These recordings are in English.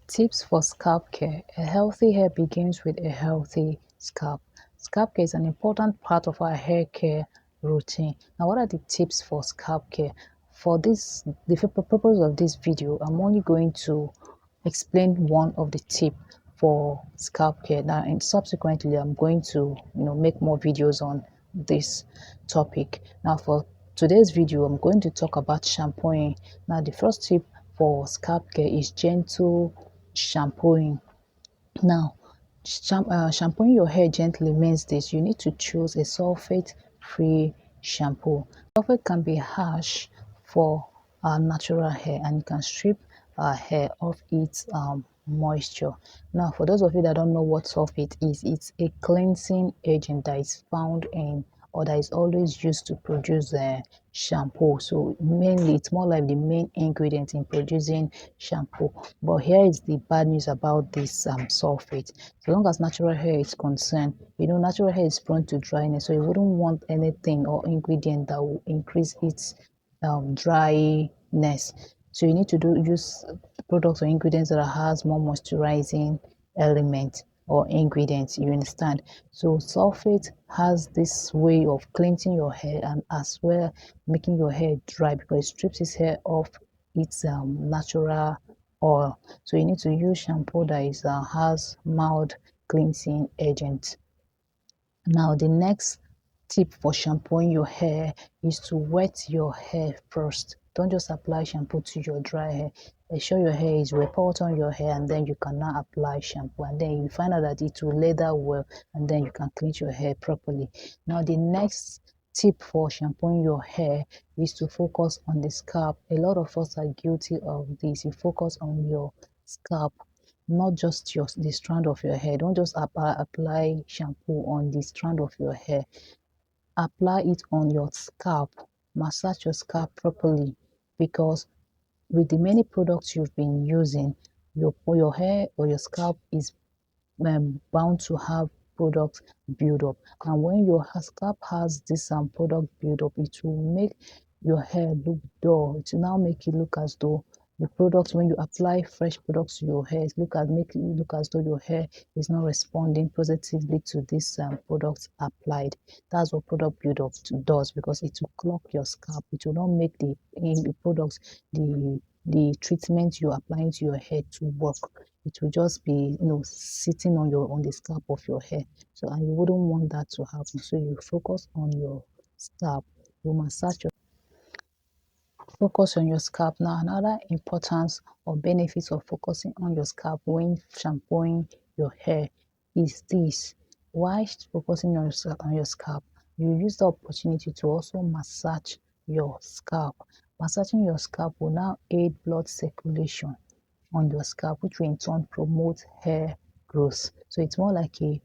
Tips for scalp care. A healthy hair begins with a healthy scalp. Scalp care is an important part of our hair care routine. Now, what are the tips for scalp care? For the purpose of this video, I'm only going to explain one of the tips for scalp care. Now, and subsequently, I'm going to make more videos on this topic. Now, for today's video, I'm going to talk about shampooing. Now, the first tip for scalp care is gentle shampooing. Now, shampooing your hair gently means this: you need to choose a sulfate-free shampoo. Sulfate can be harsh for our natural hair, and it can strip our hair of its moisture. Now, for those of you that don't know what sulfate is, it's a cleansing agent that is found in, or that is always used to produce shampoo. So mainly it's more like the main ingredient in producing shampoo. But here is the bad news about this sulfate. So long as natural hair is concerned, natural hair is prone to dryness, so you wouldn't want anything or ingredient that will increase its dryness. So you need to use products or ingredients that has more moisturizing element or ingredients, you understand. So sulfate has this way of cleansing your hair and as well making your hair dry, because it strips its hair of its natural oil. So you need to use shampoo that is has mild cleansing agent. Now, the next tip for shampooing your hair is to wet your hair first. Don't just apply shampoo to your dry hair. Ensure your hair is wet, pour on your hair, and then you can now apply shampoo. And then you find out that it will lather well, and then you can clean your hair properly. Now, the next tip for shampooing your hair is to focus on the scalp. A lot of us are guilty of this. You focus on your scalp, not just the strand of your hair. Don't just apply shampoo on the strand of your hair. Apply it on your scalp. Massage your scalp properly, because with the many products you've been using, your hair or your scalp is bound to have product build up. And when your scalp has this product build up, it will make your hair look dull. It will now make it look as though the products, when you apply fresh products to your hair, make it look as though your hair is not responding positively to this products applied. That's what product build up does, because it will clog your scalp. It will not make the products, the treatment you're applying to your hair to work. It will just be sitting on the scalp of your hair. So, and you wouldn't want that to happen. So you focus on your scalp. You massage your Focus on your scalp. Now, another importance or benefits of focusing on your scalp when shampooing your hair is this: while focusing on your scalp, you use the opportunity to also massage your scalp. Massaging your scalp will now aid blood circulation on your scalp, which will in turn promote hair growth. So it's more like a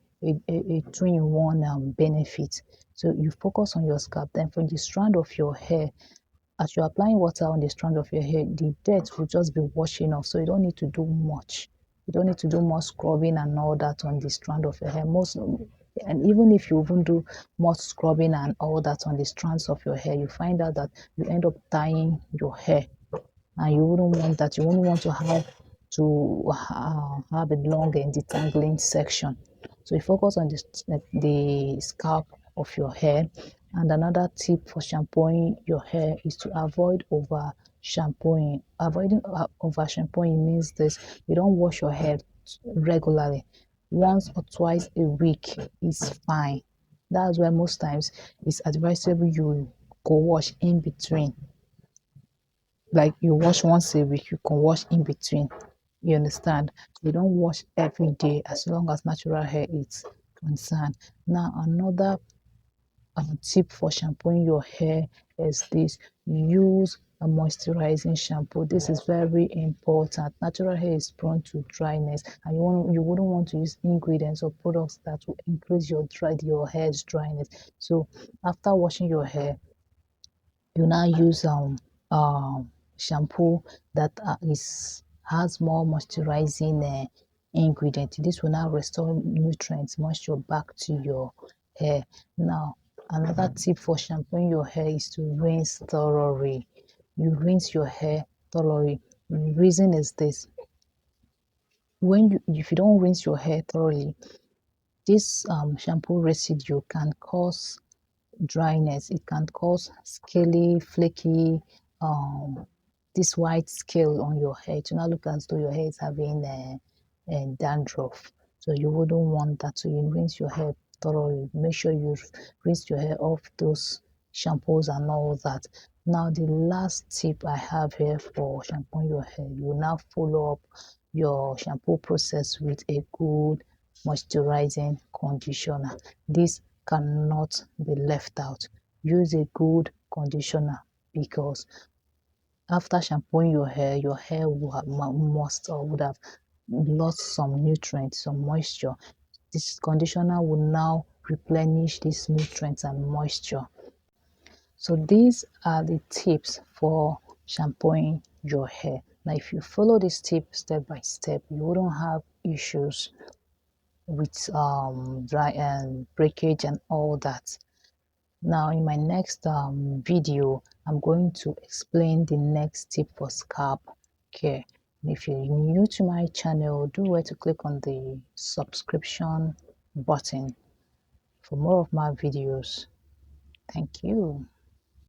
two-in-one benefit. So you focus on your scalp, then from the strand of your hair, as you're applying water on the strand of your hair, the dirt will just be washing off. So you don't need to do much. You don't need to do more scrubbing and all that on the strand of your hair. And even if you even do more scrubbing and all that on the strands of your hair, you find out that you end up tying your hair, and you wouldn't want that. You wouldn't want to have a long and detangling section. So you focus on the scalp of your hair. And another tip for shampooing your hair is to avoid over shampooing. Avoiding over shampooing means this: you don't wash your hair regularly. Once or twice a week is fine. That's why most times it's advisable you go wash in between. Like you wash once a week, you can wash in between. You understand? You don't wash every day as long as natural hair is concerned. Now, another tip for shampooing your hair is this: use a moisturizing shampoo. This is very important. Natural hair is prone to dryness, and you wouldn't want to use ingredients or products that will increase your hair's dryness. So after washing your hair, you now use shampoo that has more moisturizing ingredient. This will now restore nutrients, moisture back to your hair. Now, another tip for shampooing your hair is to rinse thoroughly. You rinse your hair thoroughly. The reason is this: when you, if you don't rinse your hair thoroughly, this shampoo residue can cause dryness. It can cause scaly, flaky, this white scale on your hair. To now look as though your hair is having a dandruff. So you wouldn't want that. So you rinse your hair thoroughly. Make sure you rinse your hair off those shampoos and all that. Now the last tip I have here for shampooing your hair, you now follow up your shampoo process with a good moisturizing conditioner. This cannot be left out. Use a good conditioner because after shampooing your hair will have, must or would have lost some nutrients, some moisture. This conditioner will now replenish these nutrients and moisture. So these are the tips for shampooing your hair. Now, if you follow this tip step by step, you wouldn't have issues with dry and breakage and all that. Now in my next video, I'm going to explain the next tip for scalp care. And if you're new to my channel, do where to click on the subscription button for more of my videos. Thank you.